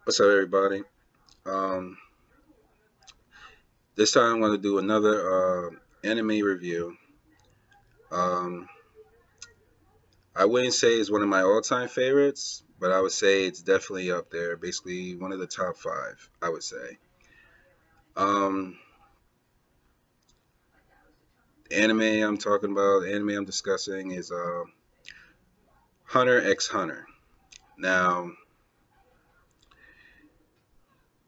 What's up, everybody? Um, this time I'm going to do another anime review. Um, I wouldn't say it's one of my all-time favorites, but I would say it's definitely up there. Basically, one of the top five, I would say. Um, the anime I'm discussing is Hunter x Hunter. Now,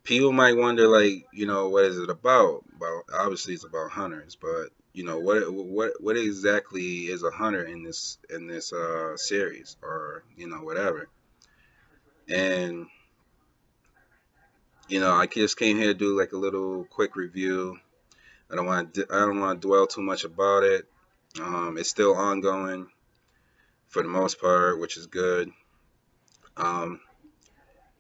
people might wonder, like, what is it about? Well, obviously, it's about hunters, but what exactly is a hunter in this series, or whatever. And I just came here to do like a little quick review. I don't want to dwell too much about it. It's still ongoing for the most part, which is good. Um,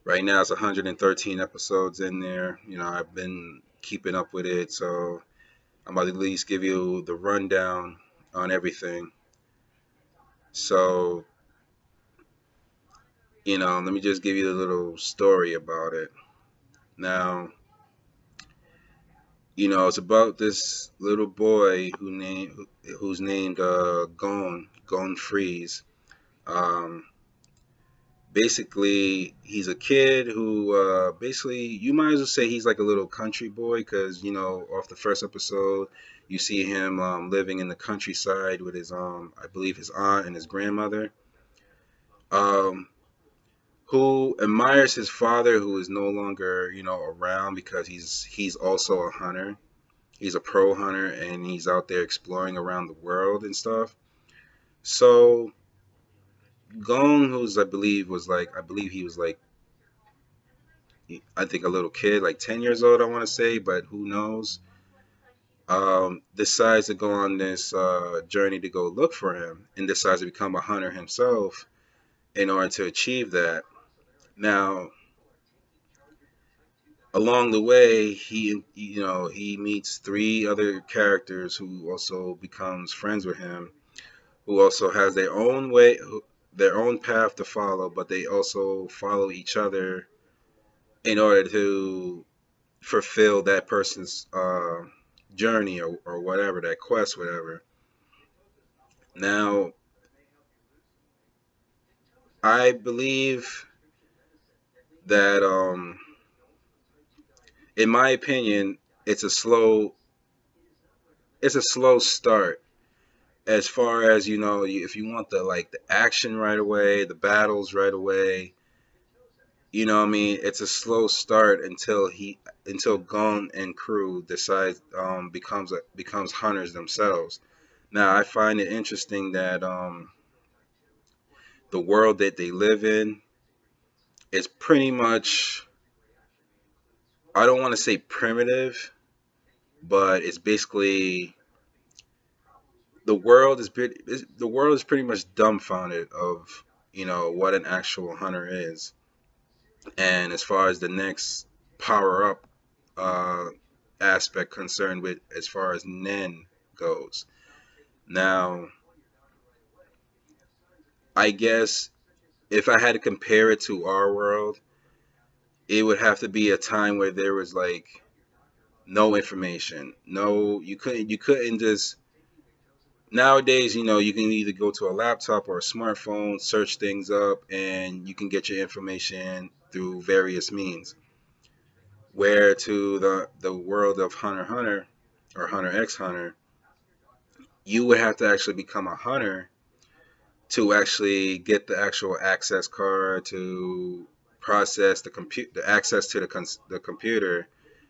right now, it's 113 episodes in there. I've been keeping up with it, so I'm about to at least give you the rundown on everything. So, let me just give you a little story about it. Now, it's about this little boy who's named Gon Freeze. Um, basically, he's a kid who basically you might as well say he's like a little country boy because off the first episode you see him living in the countryside with his I believe his aunt and his grandmother. Um, who admires his father, who is no longer around because he's also a hunter. He's a pro hunter and he's out there exploring around the world and stuff. So Gong, who's I believe he was like, I think a little kid, like 10 years old, I want to say, but who knows? Decides to go on this journey to go look for him and decides to become a hunter himself in order to achieve that. Now, along the way, he meets three other characters who also becomes friends with him, who also has their own way, their own path to follow, but they also follow each other in order to fulfill that person's journey, or whatever, that quest, whatever. Now, I believe that, in my opinion, it's a slow, it's a slow start as far as if you want the action right away, the battles right away. What I mean, it's a slow start until Gon and crew decide becomes hunters themselves. Now, I find it interesting that the world that they live in is pretty much, I don't want to say primitive, but it's basically the world is pretty much dumbfounded of what an actual hunter is. And as far as the next power up uh, aspect concerned with as far as Nen goes. Now, I guess if I had to compare it to our world, it would have to be a time where there was like no information. No, you couldn't just nowadays, you can either go to a laptop or a smartphone, search things up, and you can get your information through various means. Where to the world of Hunter x Hunter or Hunter x Hunter, you would have to actually become a hunter to actually get the actual access card to process the access to the computer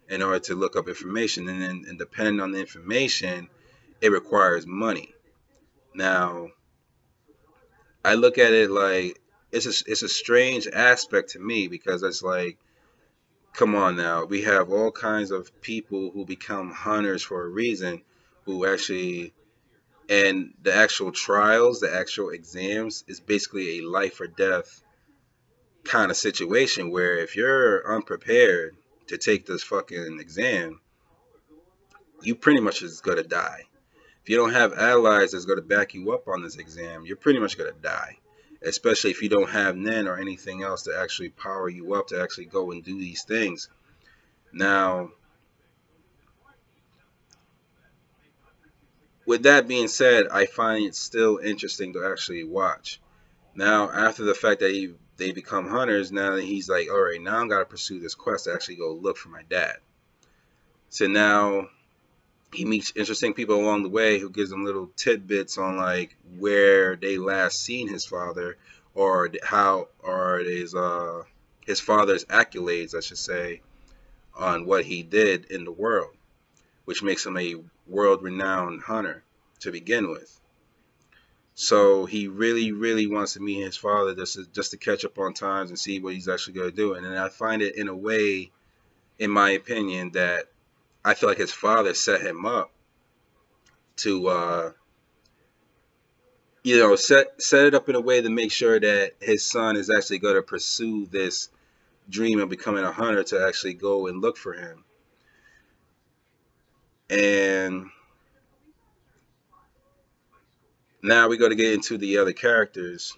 in order to look up information, and then and depending on the information, it requires money. Now, I look at it like it's a strange aspect to me because it's like, come on now, we have all kinds of people who become hunters for a reason, who actually, and the actual trials, the actual exams is basically a life or death kind of situation where if you're unprepared to take this fucking exam, you pretty much is gonna die. If you don't have allies that's gonna back you up on this exam, you're pretty much gonna die. especially if you don't have Nen or anything else to actually power you up to actually go and do these things. Now, with that being said, I find it still interesting to actually watch. Now, after the fact that they become hunters, now he's like, all right, now I'm gotta pursue this quest to actually go look for my dad. So now he meets interesting people along the way who gives him little tidbits on like where they last seen his father, or how, or his father's accolades, I should say, on what he did in the world, which makes him a world-renowned hunter to begin with. So he really, really wants to meet his father just to catch up on times and see what he's actually going to do. And then I find it in a way, in my opinion, that I feel like his father set him up to, set it up in a way to make sure that his son is actually going to pursue this dream of becoming a hunter to actually go and look for him. And now we got to get into the other characters.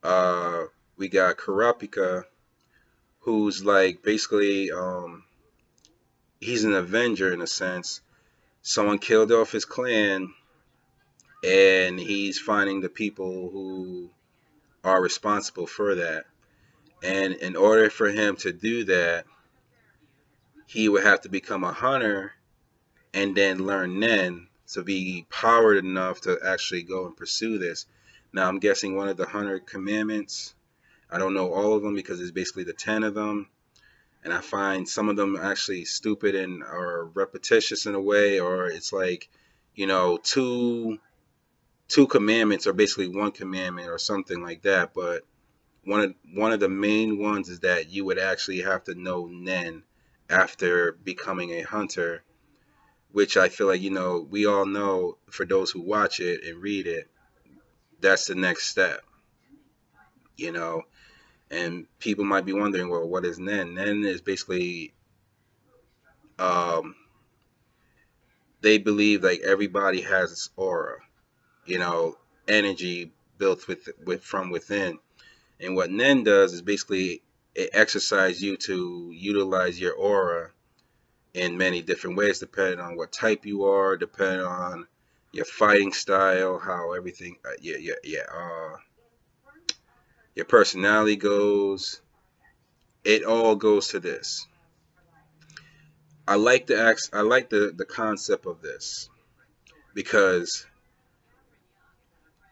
Uh, we got Kurapika, who's like basically he's an avenger in a sense. Someone killed off his clan, and he's finding the people who are responsible for that. And in order for him to do that, he would have to become a hunter and then learn Nen to be powered enough to actually go and pursue this. Now, I'm guessing one of the hunter commandments, I don't know all of them because it's basically the 10 of them. And I find some of them actually stupid and or repetitious in a way, or it's like, two commandments are basically one commandment or something like that. But one of the main ones is that you would actually have to know Nen after becoming a hunter, which I feel like, we all know, for those who watch it and read it, that's the next step, you know. And people might be wondering, well, what is Nen? Nen is basically, um, they believe like everybody has its aura, you know, energy built with from within. And what Nen does is basically it exercises you to utilize your aura in many different ways, depending on what type you are, depending on your fighting style, how everything, your personality goes. It all goes to this. I like the concept of this because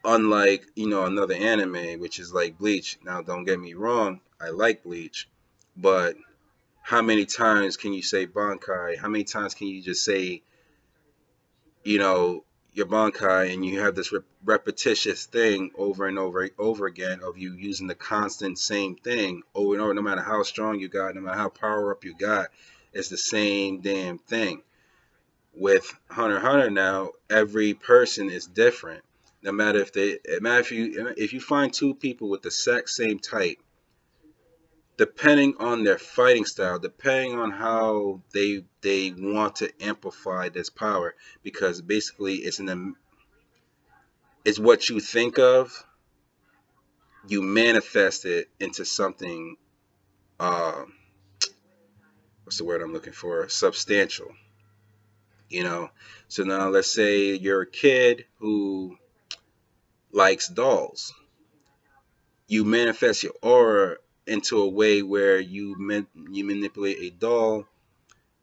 unlike another anime, which is like Bleach. Now, don't get me wrong, I like Bleach, but how many times can you say Bankai? How many times can you just say you know your Bankai and you have this repetitious thing over and over again of you using the constant same thing over and over, no matter how strong you got, no matter how power up you got, it's the same damn thing. With Hunter x Hunter now, every person is different. No matter if they, no matter if you find two people with the exact same type, depending on their fighting style, depending on how they want to amplify this power, because basically it's what you think of, you manifest it into something. Uh, what's the word I'm looking for? Substantial. You know. So now let's say you're a kid who likes dolls. You manifest your aura into a way where you manipulate a doll,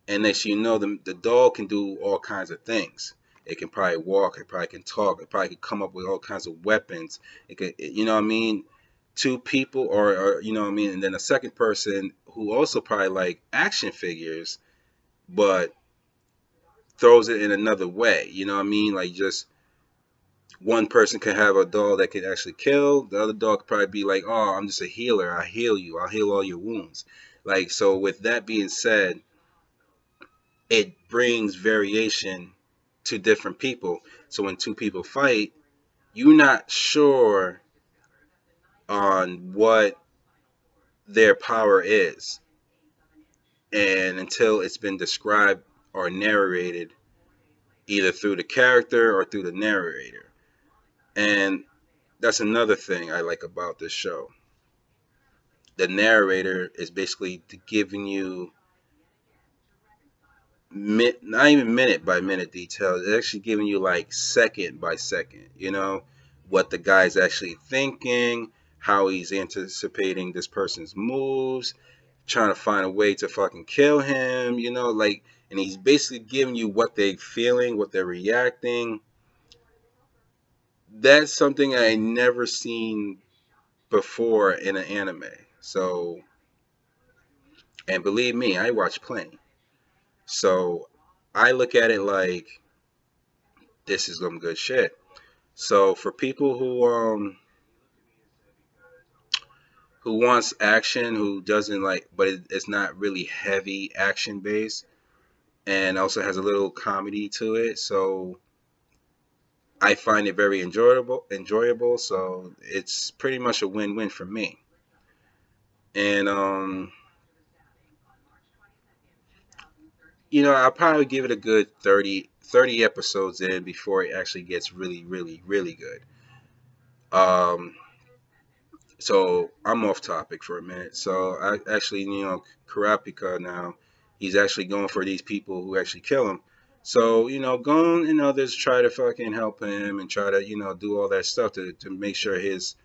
and next you know, the doll can do all kinds of things. It can probably walk, it probably can talk, it probably can come up with all kinds of weapons. It could, you know what I mean? Two people, or you know what I mean? And then a second person who also probably like action figures, but throws it in another way. You know what I mean? Like just one person can have a doll that can actually kill. The other dog could probably be like, "Oh, I'm just a healer. I heal you. I'll heal all your wounds." Like, so with that being said, it brings variation to different people. So when two people fight, you're not sure on what their power is, and until it's been described or narrated, either through the character or through the narrator. And that's another thing I like about this show. The narrator is basically giving you not even minute by minute details. It's actually giving you like second by second, what the guy's actually thinking, how he's anticipating this person's moves, trying to find a way to fucking kill him, like, and he's basically giving you what they're feeling, what they're reacting. That's something I never seen before in an anime. So, and believe me, I watch plenty. So I look at it like this is some good shit. So for people who wants action, who doesn't like, but it's not really heavy action based, and also has a little comedy to it. So I find it very enjoyable. Enjoyable. So it's pretty much a win-win for me. And I'll probably give it a good 30 episodes in before it actually gets really, really, really good. Um, So I'm off topic for a minute. So I actually, Karapika now, he's actually going for these people who actually kill him. So, Gon and others try to fucking help him and try to, do all that stuff to make sure his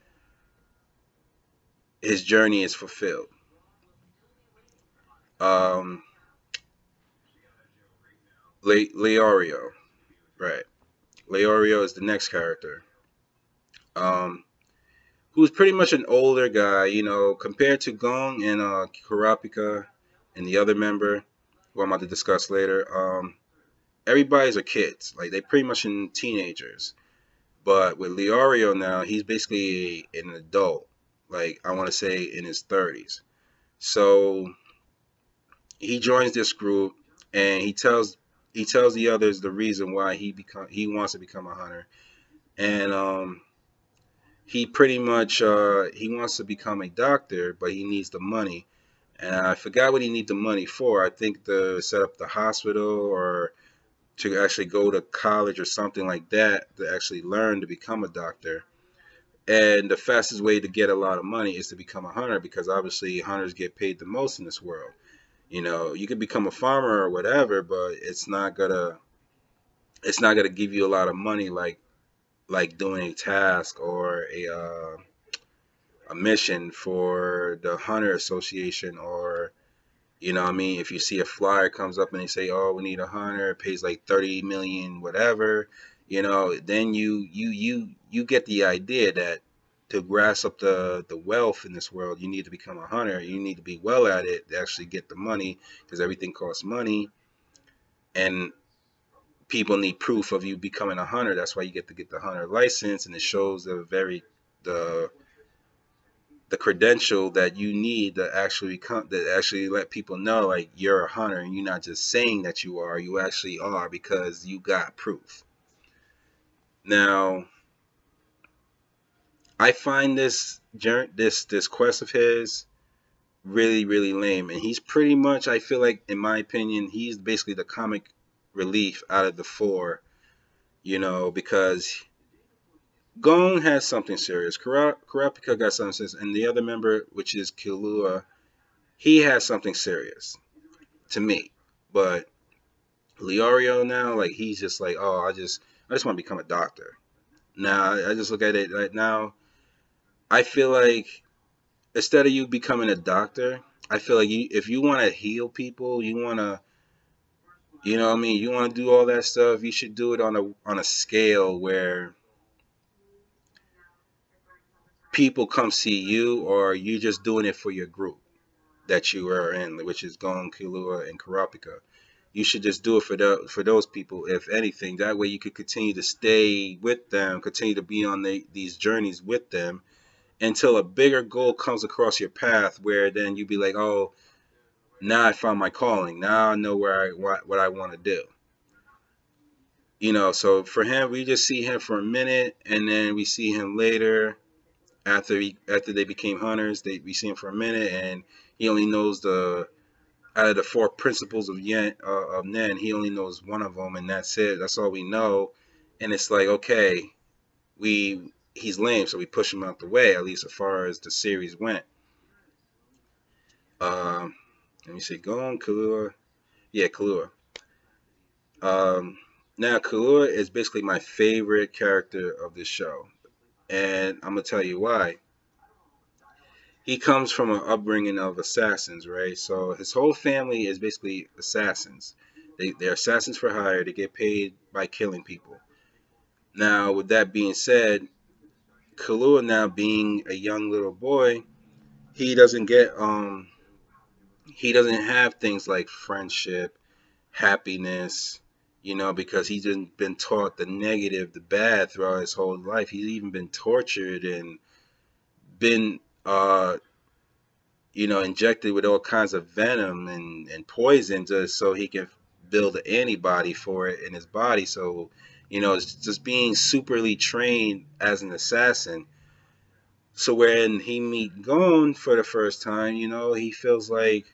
journey is fulfilled. Um, Leorio, right? Leorio is the next character. Um, who's pretty much an older guy, compared to Gon and Kurapika and the other member, who I'm about to discuss later. Everybody's a kids, like they pretty much in teenagers. But with Leorio now, he's basically an adult, like I want to say in his 30s. So he joins this group, and he tells the others the reason why he wants to become a hunter, and he pretty much he wants to become a doctor, but he needs the money. And I forgot what he needs the money for. I think to set up the hospital or to actually go to college or something like that to actually learn to become a doctor. And the fastest way to get a lot of money is to become a hunter because obviously hunters get paid the most in this world. You could become a farmer or whatever, but it's not gonna give you a lot of money like doing a task or a mission for the hunter association, or what I mean, if you see a flyer comes up and they say, "Oh, we need a hunter," it pays like 30 million, whatever, then you get the idea that to grasp up the wealth in this world, you need to become a hunter. You need to be well at it to actually get the money because everything costs money, and people need proof of you becoming a hunter. That's why you get the hunter license, and it shows the the credential that you need to actually come that actually let people know like you're a hunter and you're not just saying that you actually are because you got proof. Now I find this quest of his really, really lame, and he's pretty much, I feel like, in my opinion, he's basically the comic relief out of the four, because Gon has something serious, Kurapika got something serious, and the other member, which is Killua, he has something serious to me. But Leorio now, like he's just like, oh, I just want to become a doctor. Now I just look at it right now. I feel like instead of you becoming a doctor, I feel like if you want to heal people, you want to, what I mean, you want to do all that stuff. You should do it on a scale where people come see you, or you just doing it for your group that you are in, which is Gon, Killua, and Kurapika. You should just do it for those people, if anything. That way you could continue to stay with them, continue to be on these journeys with them until a bigger goal comes across your path where then you be like, oh, now I found my calling. Now I know what I want to do. So for him, we just see him for a minute, and then we see him later after they became hunters. We see him for a minute, and he only knows the out of the four principles of Nen, he only knows one of them, and that's it. That's all we know. And it's like, okay, we he's lame, so we push him out the way. At least as far as the series went. Um, Let me see. Gon, Killua. Yeah, Killua. Um, Now Killua is basically my favorite character of this show, and I'm gonna tell you why. He comes from an upbringing of assassins, right? So his whole family is basically assassins. They're assassins for hire. They get paid by killing people. Now, with that being said, Killua now being a young little boy, he doesn't get he doesn't have things like friendship, happiness, because he's been taught the negative, the bad throughout his whole life. He's even been tortured and been injected with all kinds of venom and poison just so he can build an antibody for it in his body. So, it's just being superly trained as an assassin. So when he meet Gon for the first time, he feels like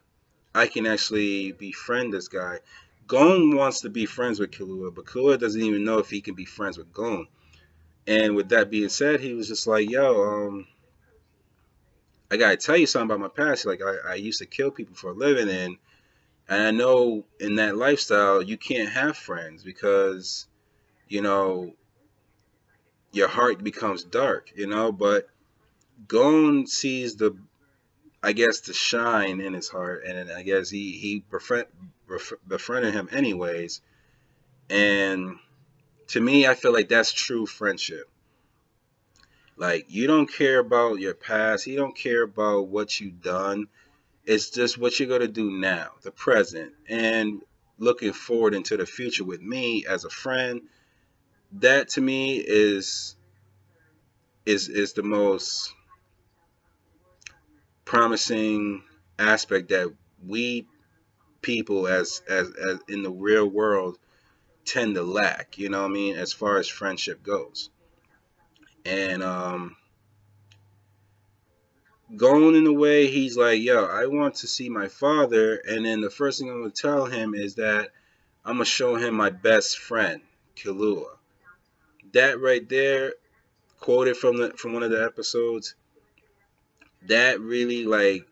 I can actually befriend this guy. Gon wants to be friends with Killua, but Killua doesn't even know if he can be friends with Gon. And with that being said, he was just like, "Yo, I gotta tell you something about my past. Like, I used to kill people for a living, and I know in that lifestyle you can't have friends because you know your heart becomes dark. But Gon sees I guess, the shine in his heart, and I guess he befriended him anyways. And to me, I feel like that's true friendship. Like, you don't care about your past, you don't care about what you've done. It's just what you're gonna do now, the present, and looking forward into the future with me as a friend. That to me is the most promising aspect that we people as in the real world tend to lack, you know what I mean, as far as friendship goes. And going in the way, he's like, yo, I want to see my father. And then the first thing I'm going to tell him is that I'm going to show him my best friend, Killua. That right there, quoted from one of the episodes, that really, like,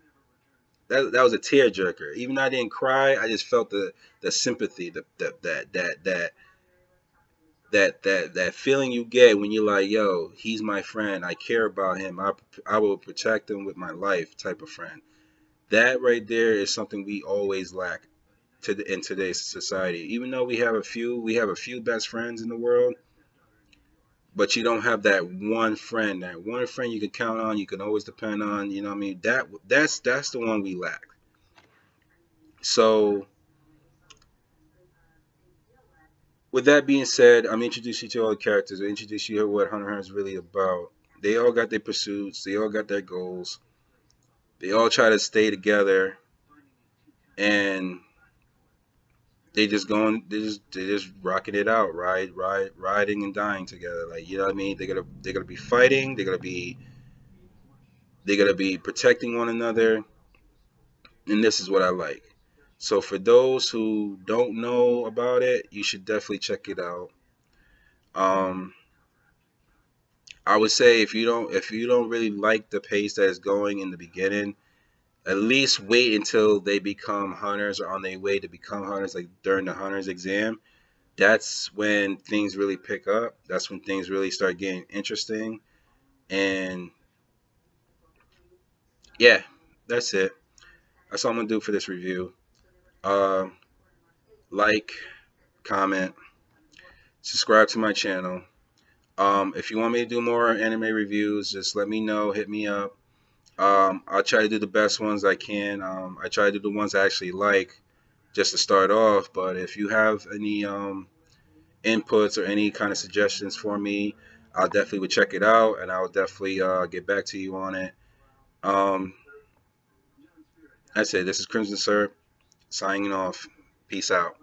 that was a tearjerker. Even though I didn't cry, I just felt the sympathy, that feeling you get when you're like, yo, he's my friend. I care about him. I will protect him with my life type of friend. That right there is something we always lack in today's society. Even though we have a few best friends in the world, but you don't have that one friend you can count on, you can always depend on. You know what I mean? That's the one we lack. So with that being said, I'm introducing you to all the characters. I introduce you to what Hunter x Hunter is really about. They all got their pursuits. They all got their goals. They all try to stay together, and they just rocking it out, riding and dying together. Like, you know what I mean? They're gonna be fighting. They're gonna be protecting one another, and this is what I like. So for those who don't know about it, you should definitely check it out. Um, I would say if you don't really like the pace that is going in the beginning, at least wait until they become hunters or on their way to become hunters, like during the hunters exam. That's when things really pick up. That's when things really start getting interesting. And yeah, that's it. That's all I'm gonna do for this review. Uh, like, comment, subscribe to my channel. If you want me to do more anime reviews, just let me know. Hit me up. I'll try to do the best ones I can. I try to do the ones I actually like just to start off. But if you have any inputs or any kind of suggestions for me, I'll definitely would check it out, and I'll definitely get back to you on it. Um, that's it. This is Crimson Syrup signing off. Peace out.